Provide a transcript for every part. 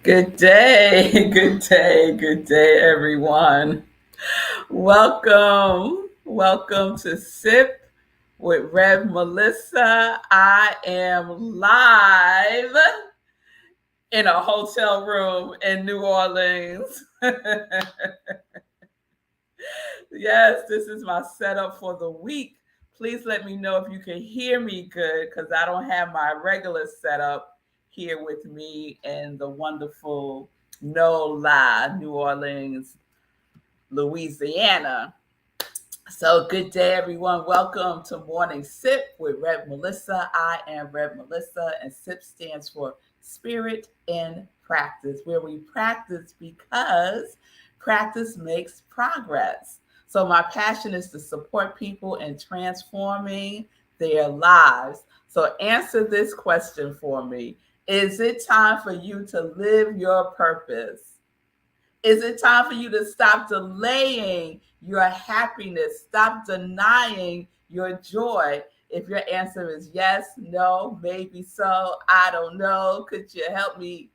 Good day, good day, everyone. Welcome to Sip with Rev Melissa. I am live in a hotel room in New Orleans. Yes, this is my setup for the week. Please let me know if you can hear me good because I don't have my regular setup here with me in the wonderful No Lie, New Orleans, Louisiana. So, good day, everyone. Welcome to Morning Sip with Rev Melissa. I am Rev Melissa, and SIP stands for Spirit in Practice, where we practice because practice makes progress. So, my passion is to support people in transforming their lives. So, answer this question for me. Is it time for you to live your purpose? Is it time for you to stop delaying your happiness? Stop denying your joy. If your answer is yes, no, maybe so, I don't know. Could you help me?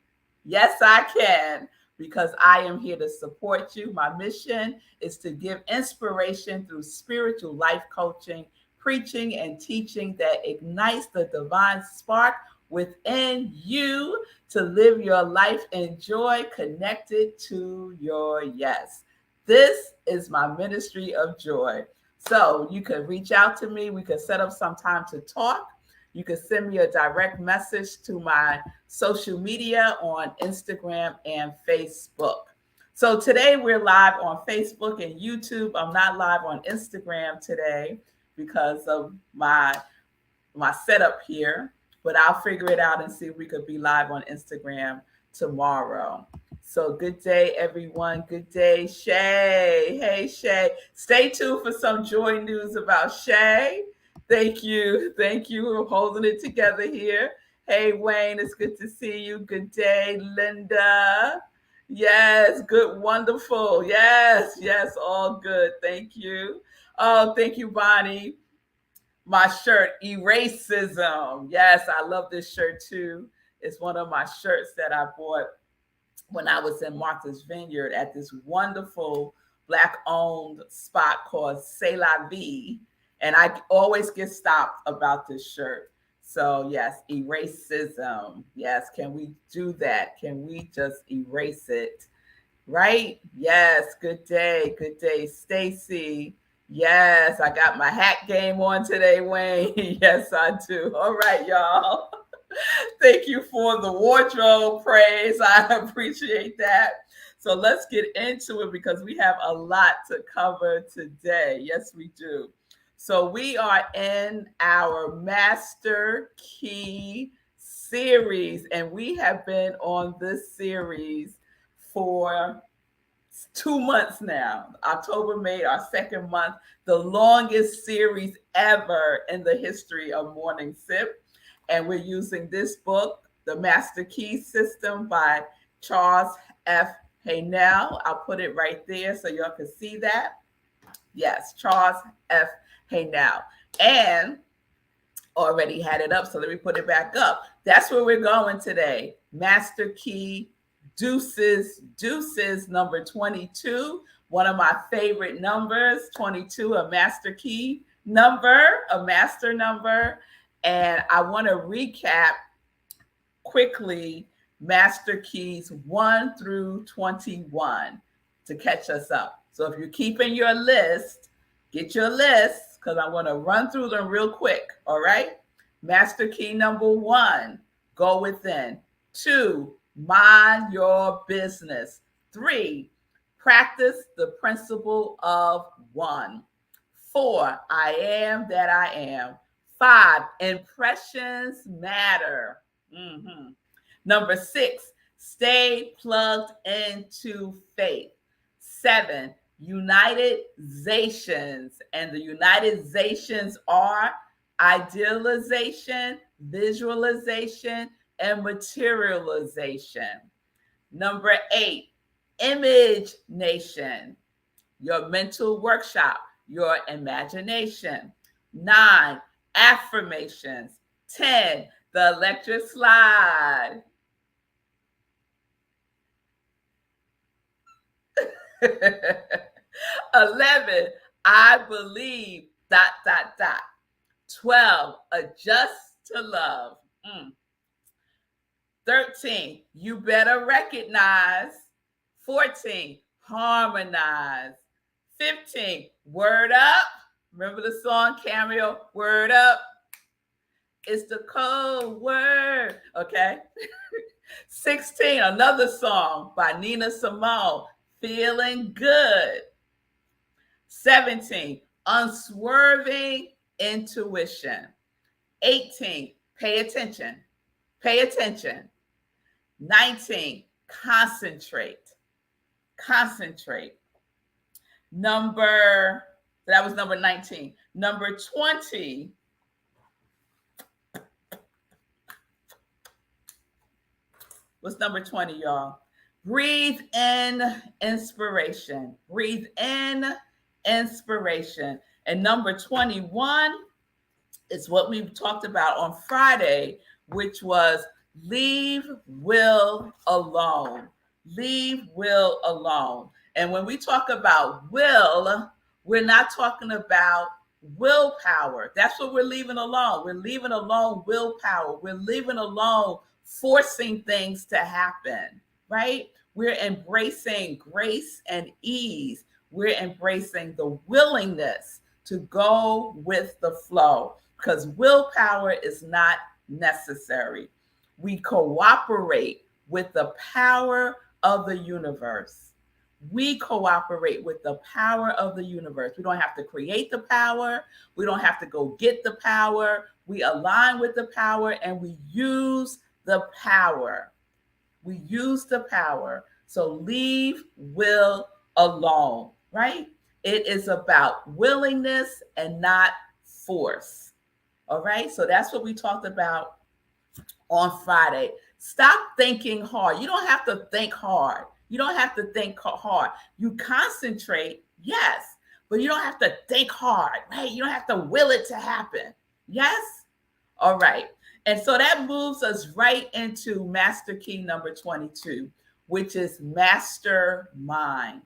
Yes, I can, because I am here to support you. My mission is to give inspiration through spiritual life coaching, preaching, and teaching that ignites the divine spark within you to live your life in joy connected to your yes. This is my ministry of joy. So you can reach out to me. We can set up some time to talk. You can send me a direct message to my social media on Instagram and Facebook. So today we're live on Facebook and YouTube. I'm not live on Instagram today because of my setup here, but I'll figure it out and see if we could be live on Instagram tomorrow. So good day, everyone. Good day, Shay. Hey, Shay. Stay tuned for some joy news about Shay. Thank you. Thank you for holding it together here. Hey, Wayne, it's good to see you. Good day, Linda. Yes, good, wonderful. Yes, all good. Thank you. Oh, thank you, Bonnie. My shirt, Eracism. Yes, I love this shirt too. It's one of my shirts that I bought when I was in Martha's Vineyard at this wonderful black owned spot called C'est La Vie. And I always get stopped about this shirt. So, yes, eracism. Yes, can we do that? Can we just erase it? Right? Yes. Good day. Good day, Stacy. Yes, I got my hat game on today, Wayne. Yes, I do. All right, y'all. Thank you for the wardrobe praise. I appreciate that. So let's get into it because we have a lot to cover today. Yes, we do. So we are in our Master Key series, and we have been on this series for 2 months now. October made our second month, the longest series ever in the history of Morning Sip. And we're using this book, The Master Key System by Charles F. Haynell. I'll put it right there so y'all can see that. Yes, Charles F. Haynell. And already had it up, so let me put it back up. That's where we're going today. Master Key Deuces number 22, one of my favorite numbers. 22, a master key number, a master number. And I want to recap quickly master keys 1 through 21 to catch us up. So if you're keeping your list, get your list because I want to run through them real quick. All right. Master key number 1, go within. 2, mind your business. 3, practice the principle of 1. 4, I am that I am. 5, impressions matter. Mm-hmm. Number 6, stay plugged into faith. 7, unitizations. And the unitizations are idealization, visualization, and materialization. Number 8, image nation, your mental workshop, your imagination. 9, affirmations. 10, the electric slide. 11, I believe, dot, dot, dot. 12, adjust to love. 13, you better recognize. 14, harmonize. 15, word up. Remember the song Cameo, word up. It's the code word, okay? 16, another song by Nina Simone, Feeling Good. 17, unswerving intuition. 18, pay attention. Pay attention. 19, concentrate. Concentrate. That was number 19. Number 20, what's number 20, y'all? Breathe in inspiration. Breathe in inspiration. And number 21 is what we talked about on Friday, which was leave will alone. Leave will alone. And when we talk about will, we're not talking about willpower. That's what we're leaving alone. We're leaving alone willpower. We're leaving alone forcing things to happen, right? We're embracing grace and ease. We're embracing the willingness to go with the flow, because willpower is not necessary. We cooperate with the power of the universe. We cooperate with the power of the universe. We don't have to create the power. We don't have to go get the power. We align with the power and we use the power. We use the power. So leave will alone, right? It is about willingness and not force. All right. So that's what we talked about on Friday. Stop thinking hard. You don't have to think hard. You don't have to think hard. You concentrate, yes, but you don't have to think hard, right? You don't have to will it to happen. Yes? All right. And so that moves us right into master key number 22, which is mastermind.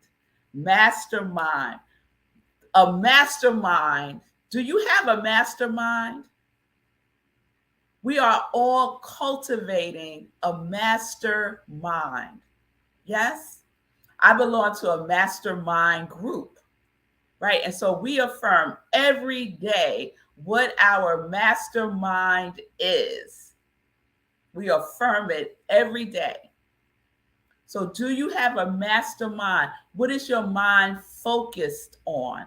Mastermind. A mastermind. Do you have a mastermind? We are all cultivating a mastermind. Yes? I belong to a mastermind group, right? And so we affirm every day what our mastermind is. We affirm it every day. So do you have a mastermind? What is your mind focused on?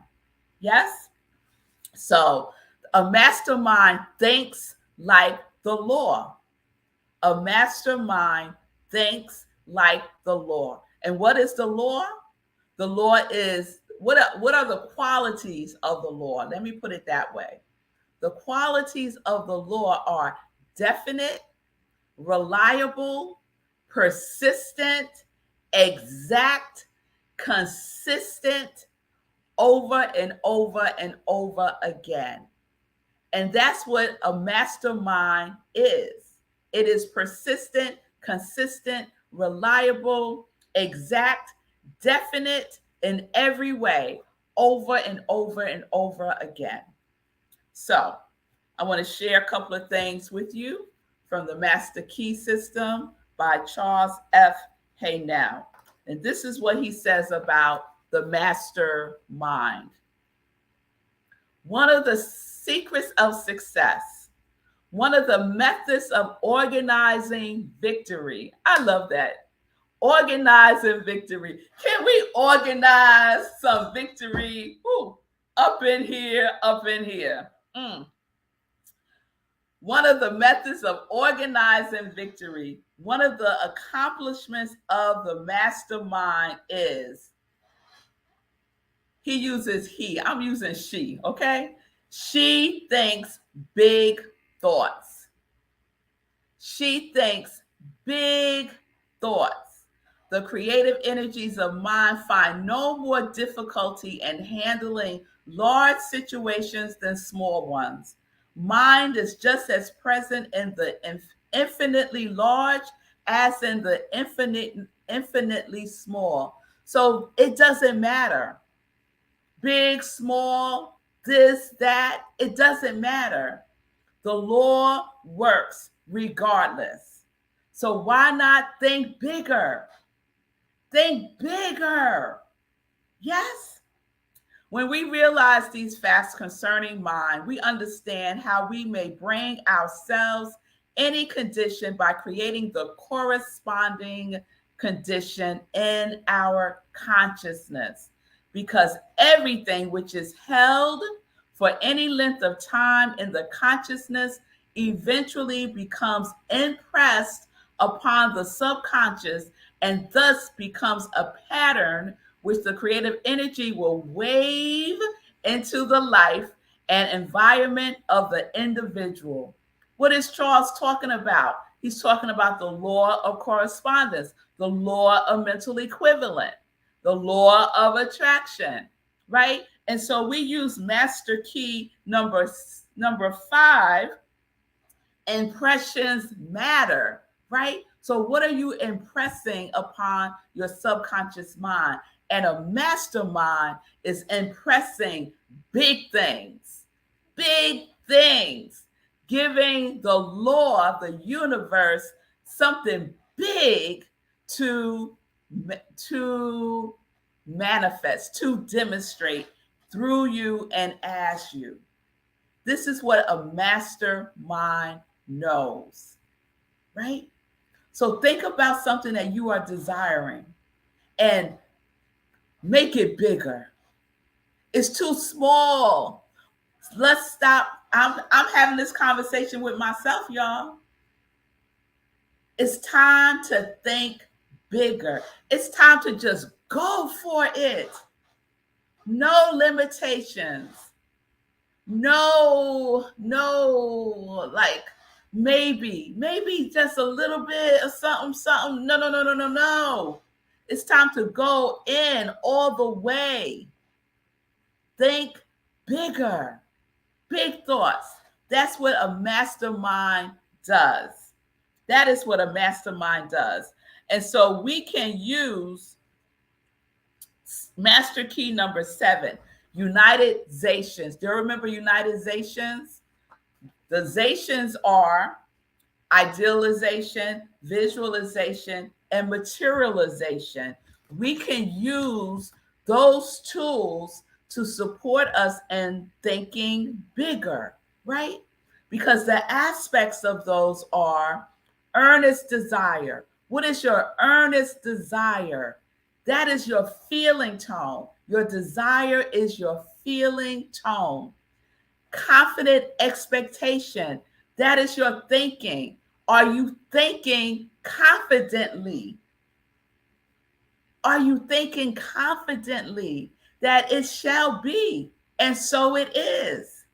Yes? So a mastermind thinks like the law. A mastermind thinks like the law. And what is the law? The law is, what are the qualities of the law? Let me put it that way. The qualities of the law are definite, reliable, persistent, exact, consistent, over and over and over again. And that's what a mastermind is. It is persistent, consistent, reliable, exact, definite in every way, over and over and over again. So I want to share a couple of things with you from the Master Key System by Charles F. Haynell. And this is what he says about the mastermind. One of the secrets of success, one of the methods of organizing victory. I love that. Organizing victory. Can we organize some victory? Ooh, up in here, up in here. One of the methods of organizing victory, one of the accomplishments of the mastermind is, he uses he, I'm using she, okay? She thinks big thoughts. She thinks big thoughts. The creative energies of mind find no more difficulty in handling large situations than small ones. Mind is just as present in the infinitely large as in the infinitely small. So it doesn't matter. Big, small, this, that, it doesn't matter. The law works regardless. So why not think bigger? Think bigger. Yes? When we realize these facts concerning mind, we understand how we may bring ourselves any condition by creating the corresponding condition in our consciousness. Because everything which is held for any length of time in the consciousness eventually becomes impressed upon the subconscious and thus becomes a pattern which the creative energy will wave into the life and environment of the individual. What is Charles talking about? He's talking about the law of correspondence, the law of mental equivalent, the law of attraction, right? And so we use master key number 5, impressions matter, right? So what are you impressing upon your subconscious mind? And a mastermind is impressing big things, giving the law, the universe, something big to manifest, to demonstrate through you and as you. This is what a mastermind knows, right? So think about something that you are desiring and make it bigger. It's too small. Let's stop. I'm having this conversation with myself, y'all. It's time to think bigger. It's time to just go for it. No limitations. No, like maybe just a little bit of something. No. It's time to go in all the way. Think bigger, big thoughts. That's what a mastermind does. That is what a mastermind does. And so we can use master key number 7, Unitizations. Do you remember Unitizations? The zations are idealization, visualization, and materialization. We can use those tools to support us in thinking bigger, right? Because the aspects of those are earnest desire. What is your earnest desire? That is your feeling tone. Your desire is your feeling tone. Confident expectation. That is your thinking. Are you thinking confidently? Are you thinking confidently that it shall be? And so it is.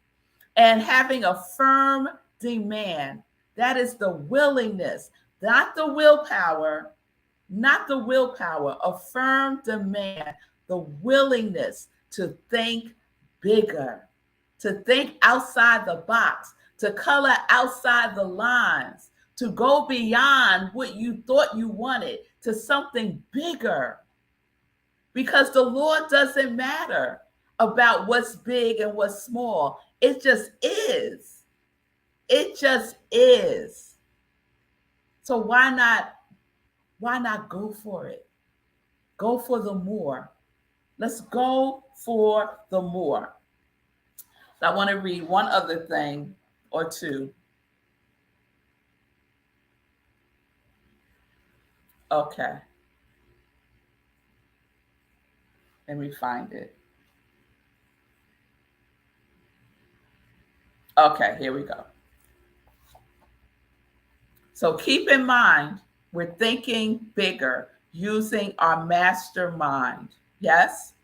And having a firm demand. That is the willingness, not the willpower, a firm demand, the willingness to think bigger, to think outside the box, to color outside the lines, to go beyond what you thought you wanted to something bigger. Because the Lord doesn't matter about what's big and what's small. It just is. It just is. So why not go for it? Go for the more. Let's go for the more. I want to read one other thing or two. Okay. Let me find it. Okay, here we go. So keep in mind, we're thinking bigger using our mastermind. Yes?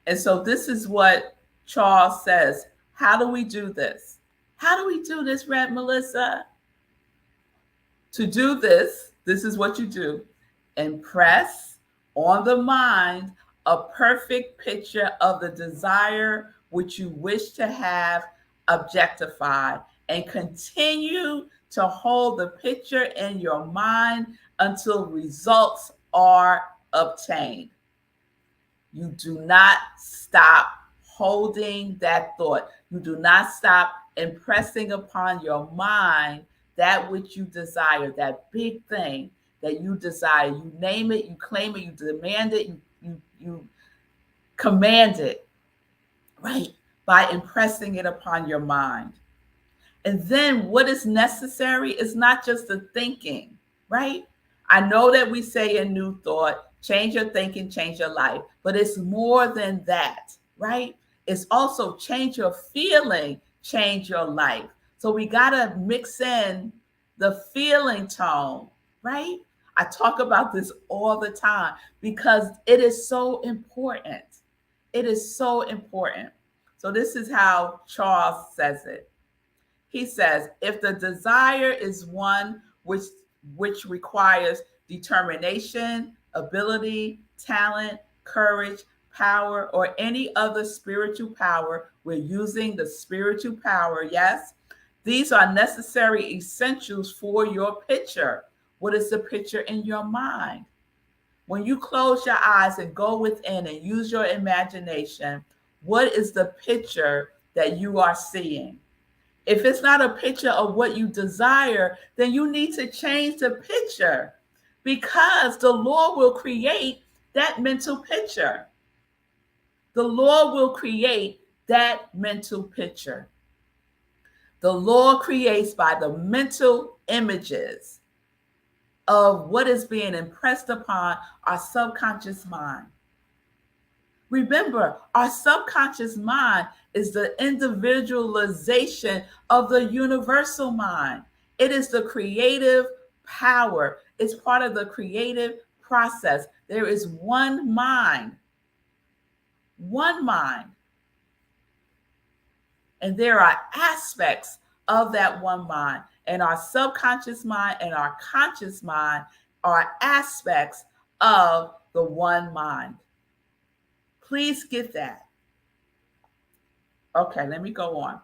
And so this is what Charles says. How do we do this? How do we do this, Red Melissa? To do this, this is what you do. Impress on the mind a perfect picture of the desire which you wish to have objectified, and continue to hold the picture in your mind until results are obtained. You do not stop holding that thought. You do not stop impressing upon your mind that which you desire, that big thing that you desire. You name it, you claim it, you demand it, you command it, right? By impressing it upon your mind. And then what is necessary is not just the thinking, right? I know that we say in New Thought, change your thinking, change your life, but it's more than that, right? It's also change your feeling, change your life. So we got to mix in the feeling tone, right? I talk about this all the time because it is so important. It is so important. So this is how Charles says it. He says, if the desire is one which requires determination, ability, talent, courage, power, or any other spiritual power, we're using the spiritual power, yes? These are necessary essentials for your picture. What is the picture in your mind? When you close your eyes and go within and use your imagination, what is the picture that you are seeing? If it's not a picture of what you desire, then you need to change the picture because the Lord will create that mental picture. The Lord will create that mental picture. The Lord creates by the mental images of what is being impressed upon our subconscious mind. Remember, our subconscious mind is the individualization of the universal mind. It is the creative power. It's part of the creative process. There is one mind, and there are aspects of that one mind. And our subconscious mind and our conscious mind are aspects of the one mind. Please get that. Okay, let me go on.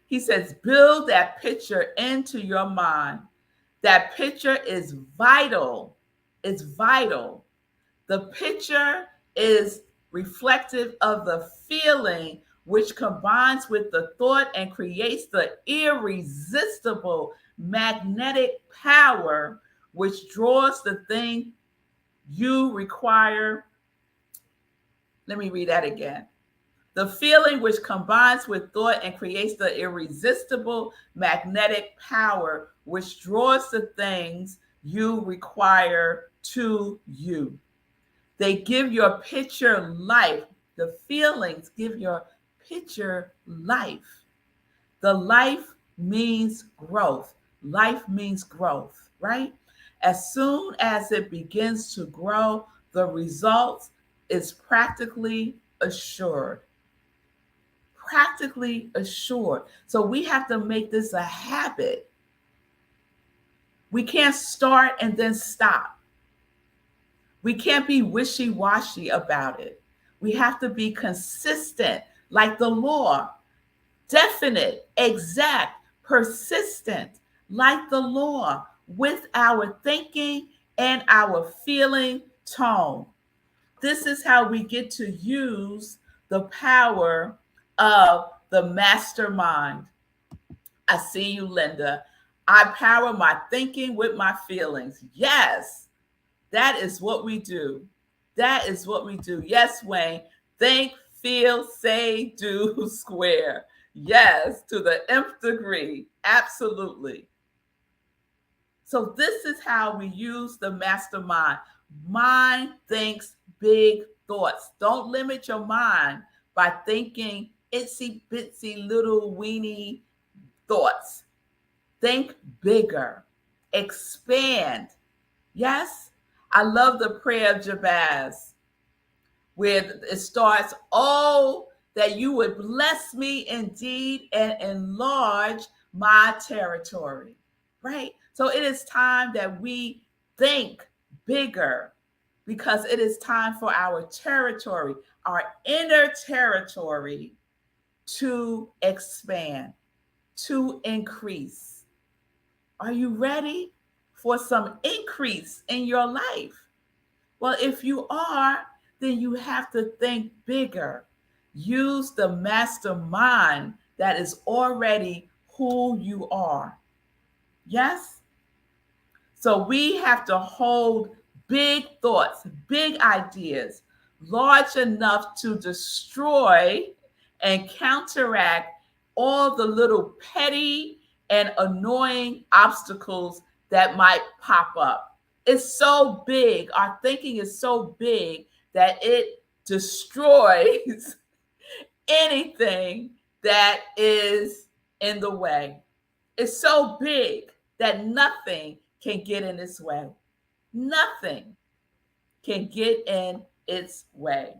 He says, build that picture into your mind. That picture is vital. It's vital. The picture is reflective of the feeling which combines with the thought and creates the irresistible magnetic power which draws the thing you require. Let me read that again. The feeling which combines with thought and creates the irresistible magnetic power which draws the things you require to you. They give your picture life. The feelings give your picture life. The life means growth. Life means growth, right? As soon as it begins to grow, the results is practically assured. Practically assured. So we have to make this a habit. We can't start and then stop. We can't be wishy-washy about it. We have to be consistent, like the law, definite, exact, persistent, like the law, with our thinking and our feeling tone. This is how we get to use the power of the mastermind. I see you, Linda. I power my thinking with my feelings. Yes, that is what we do. That is what we do. Yes, Wayne. Think, feel, say, do, square. Yes, to the nth degree. Absolutely. So this is how we use the mastermind. Mind thinks big thoughts. Don't limit your mind by thinking itsy bitsy little weeny thoughts. Think bigger. Expand. Yes? I love the prayer of Jabez, where it starts, oh, that you would bless me indeed and enlarge my territory, right? So it is time that we think bigger because it is time for our territory, our inner territory to expand, to increase. Are you ready for some increase in your life? Well, if you are, then you have to think bigger. Use the mastermind that is already who you are. Yes? So we have to hold big thoughts, big ideas, large enough to destroy and counteract all the little petty and annoying obstacles that might pop up. It's so big, our thinking is so big that it destroys anything that is in the way. It's so big that nothing can get in its way. Nothing can get in its way.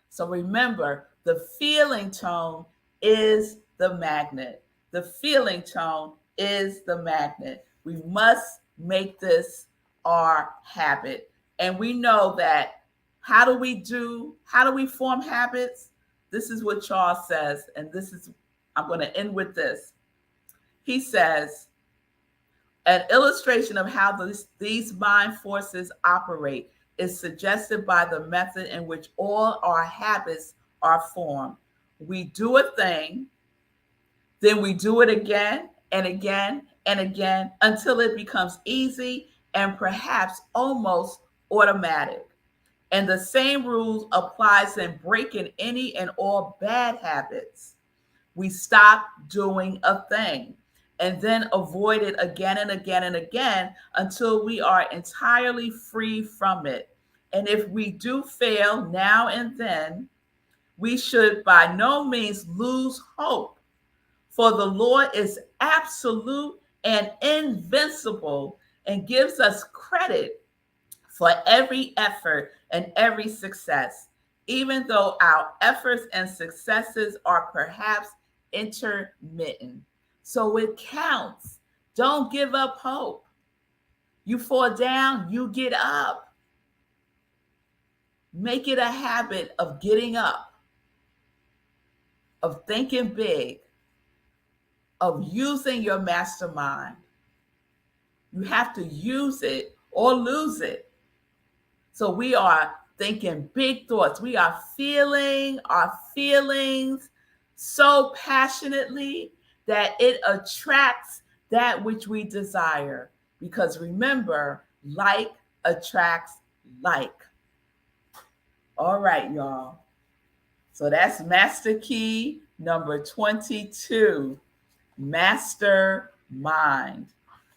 So remember, the feeling tone is the magnet. The feeling tone is the magnet. We must make this our habit. And we know that how do we form habits? This is what Charles says, and I'm going to end with this. He says, an illustration of how these mind forces operate is suggested by the method in which all our habits are formed. We do a thing, then we do it again and again and again until it becomes easy and perhaps almost automatic. And the same rule applies in breaking any and all bad habits. We stop doing a thing and then avoid it again and again and again until we are entirely free from it. And if we do fail now and then, we should by no means lose hope, for the Lord is absolute and invincible and gives us credit for every effort and every success, even though our efforts and successes are perhaps intermittent. So it counts. Don't give up hope. You fall down, you get up. Make it a habit of getting up, of thinking big, of using your mastermind. You have to use it or lose it. So we are thinking big thoughts. We are feeling our feelings so passionately that it attracts that which we desire. Because remember, like attracts like. All right, y'all. So that's master key number 22. Mastermind.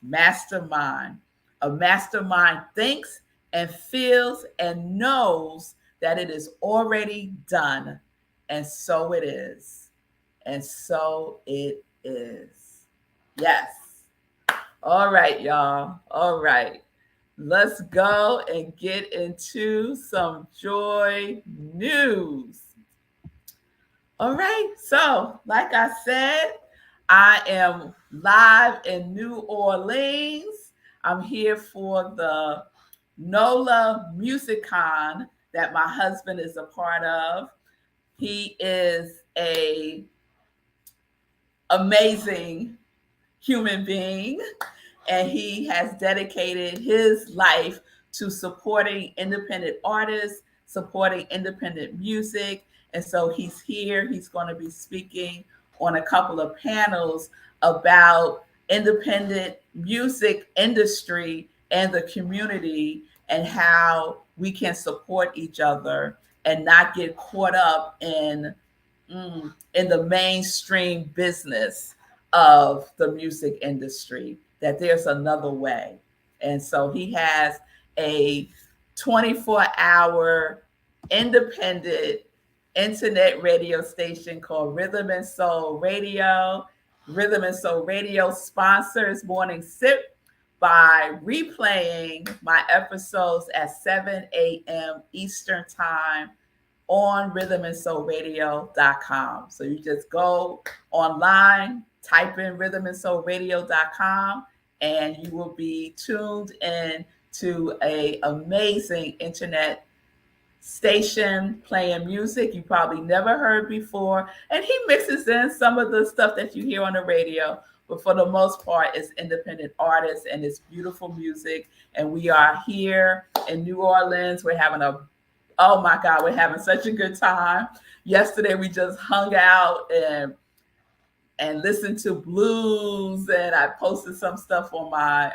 Mastermind. A mastermind thinks and feels and knows that it is already done. And so it is. And so it is. Yes. All right, y'all. All right. Let's go and get into some joy news. All right. So, like I said, I am live in New Orleans. I'm here for the NOLA Music Con that my husband is a part of. He is an amazing human being, and he has dedicated his life to supporting independent artists, supporting independent music. And so he's here. He's going to be speaking on a couple of panels about independent music industry and the community and how we can support each other and not get caught up in the mainstream business of the music industry, that there's another way. And so he has a 24-hour independent internet radio station called Rhythm and Soul Radio. Rhythm and Soul Radio sponsors Morning Sip by replaying my episodes at 7 a.m. Eastern Time on rhythmandsoulradio.com. So you just go online, type in rhythmandsoulradio.com, and you will be tuned in to an amazing internet station playing music you probably never heard before. And he mixes in some of the stuff that you hear on the radio, but for the most part, it's independent artists and it's beautiful music. And we are here in New Orleans. We're having a Oh my God, we're having such a good time. Yesterday we just hung out and listened to blues, and I posted some stuff on my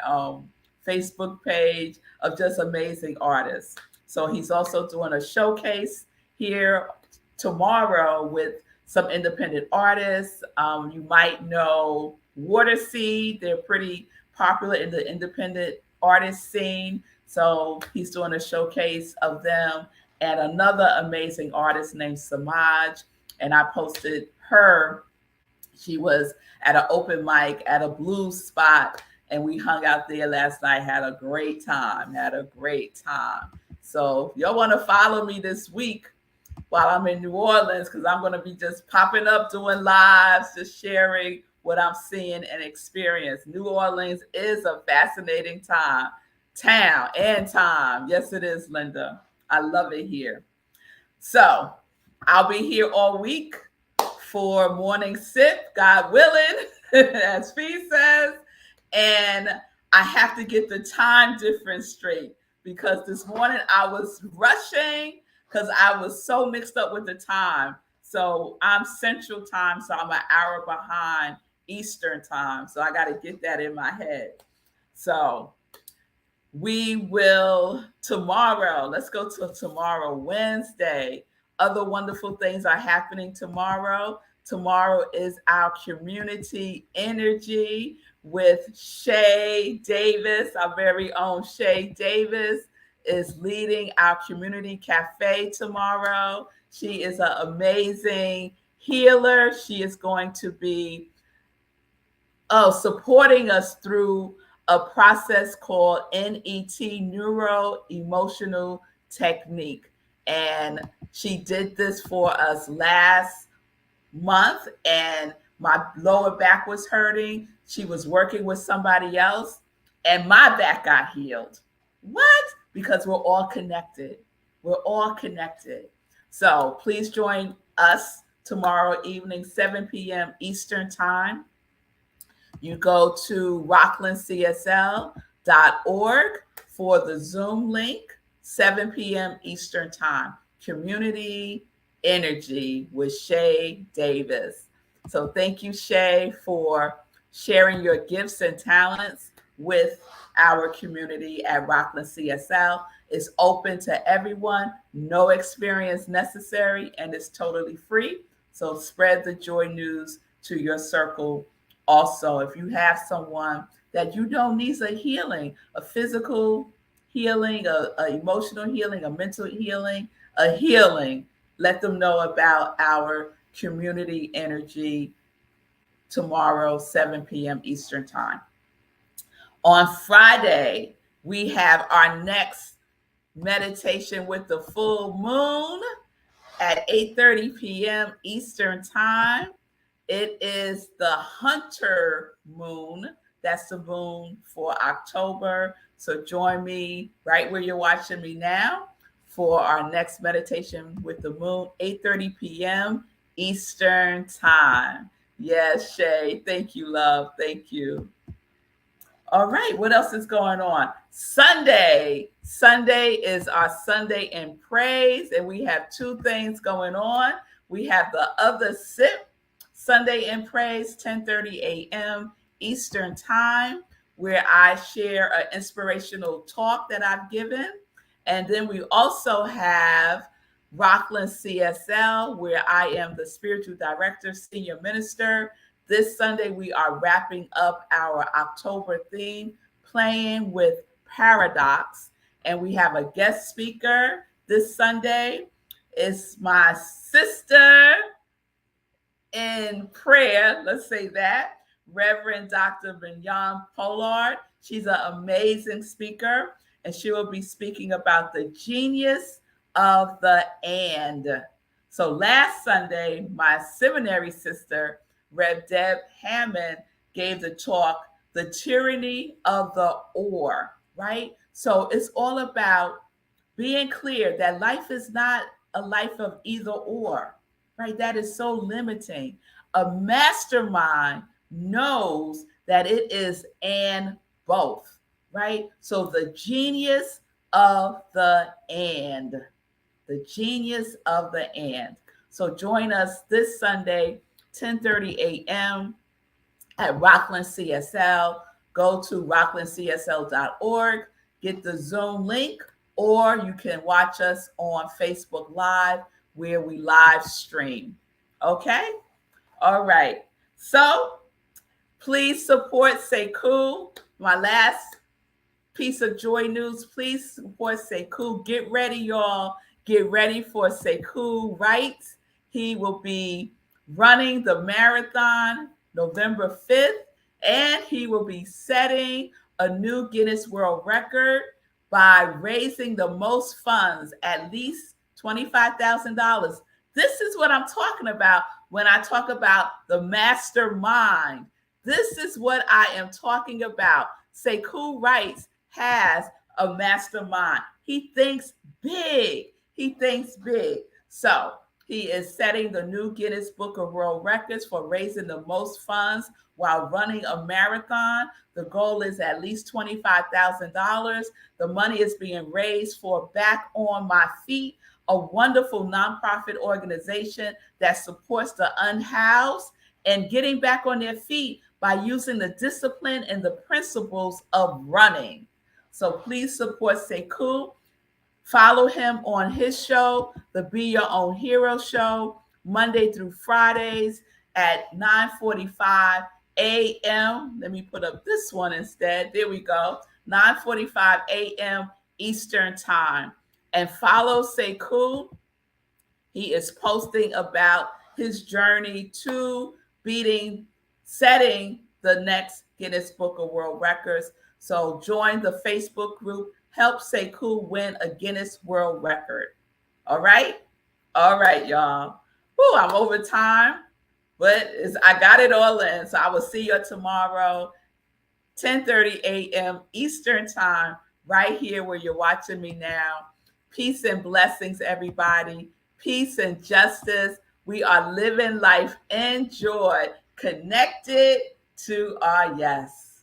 Facebook page of just amazing artists. So he's also doing a showcase here tomorrow with some independent artists. You might know Waterseed; they're pretty popular in the independent artist scene. So he's doing a showcase of them and another amazing artist named Samaj. And I posted her. She was at an open mic at a blues spot, and we hung out there last night. Had a great time. Had a great time. So if y'all want to follow me this week while I'm in New Orleans, because I'm going to be just popping up, doing lives, just sharing what I'm seeing and experience. New Orleans is a fascinating town and time. Yes, it is, Linda. I love it here. So I'll be here all week for morning sip, God willing, as Fee says. And I have to get the time difference straight because this morning I was rushing because I was so mixed up with the time. So I'm Central Time, so I'm an hour behind Eastern Time. So I got to get that in my head. So we will tomorrow, let's go to tomorrow, Wednesday. Other wonderful things are happening tomorrow. Tomorrow is our community energy with Shay Davis, our very own Shay Davis is leading our community cafe tomorrow. She is an amazing healer. She is going to be supporting us through a process called NET, Neuro Emotional Technique. And she did this for us last month, and my lower back was hurting. She was working with somebody else, and my back got healed. What? Because we're all connected. We're all connected. So please join us tomorrow evening, 7 p.m. Eastern Time. You go to rocklandcsl.org for the Zoom link, 7 p.m. Eastern Time. Community Energy with Shay Davis. So thank you, Shay, for sharing your gifts and talents with our community at Rockland CSL. It's open to everyone, no experience necessary, and it's totally free. So spread the joy news to your circle. Also, if you have someone that you know needs a healing, a physical healing, a emotional healing, a mental healing, a healing, let them know about our community energy tomorrow, 7 p.m. Eastern Time. On Friday, we have our next meditation with the full moon at 8:30 p.m. Eastern Time. It is the Hunter moon. That's the moon for October. So join me right where you're watching me now for our next meditation with the moon, 8:30 p.m. Eastern Time. Yes, Shay. Thank you, love. Thank you. All right. What else is going on? Sunday. Sunday is our Sunday in praise, and we have two things going on. We have the other sip, Sunday in praise, 10:30 a.m. Eastern Time, where I share an inspirational talk that I've given. And then we also have Rockland CSL, where I am the spiritual director, senior minister. This Sunday, we are wrapping up our October theme, Playing with Paradox. And we have a guest speaker this Sunday. It's my sister in prayer, let's say that, Reverend Dr. Mignon Pollard. She's an amazing speaker, and she will be speaking about the genius of the and. So last Sunday, my seminary sister, Rev Deb Hammond, gave the talk, The Tyranny of the Or, right? So it's all about being clear that life is not a life of either or, right? That is so limiting. A mastermind knows that it is and both, right? So the genius of the and. the genius of the and. So join us this Sunday, 10:30 a.m. at Rockland CSL. Go to rocklandcsl.org, get the Zoom link, or you can watch us on Facebook Live where we live stream. Okay? All right. So please support Sekou. My last piece of joy news, please support Sekou. Get ready, y'all. Get ready for Sekou Wright. He will be running the marathon November 5th, and he will be setting a new Guinness World Record by raising the most funds, at least $25,000. This is what I'm talking about when I talk about the mastermind. This is what I am talking about. Sekou Wright has a mastermind. He thinks big. He thinks big. So he is setting the new Guinness Book of World Records for raising the most funds while running a marathon. The goal is at least $25,000. The money is being raised for Back on My Feet, a wonderful nonprofit organization that supports the unhoused and getting back on their feet by using the discipline and the principles of running. So please support Sekou. Follow him on his show, the Be Your Own Hero show, Monday through Fridays at 9:45 a.m. Let me put up this one instead. There we go. 9:45 a.m. Eastern Time. And follow Sekou. He is posting about his journey to setting the next Guinness Book of World Records. So join the Facebook group, help Sekou win a Guinness World Record. All right? All right, y'all. Whew, I'm over time, but I got it all in. So I will see you tomorrow, 10:30 a.m. Eastern Time, right here where you're watching me now. Peace and blessings, everybody. Peace and justice. We are living life in joy, connected to our yes.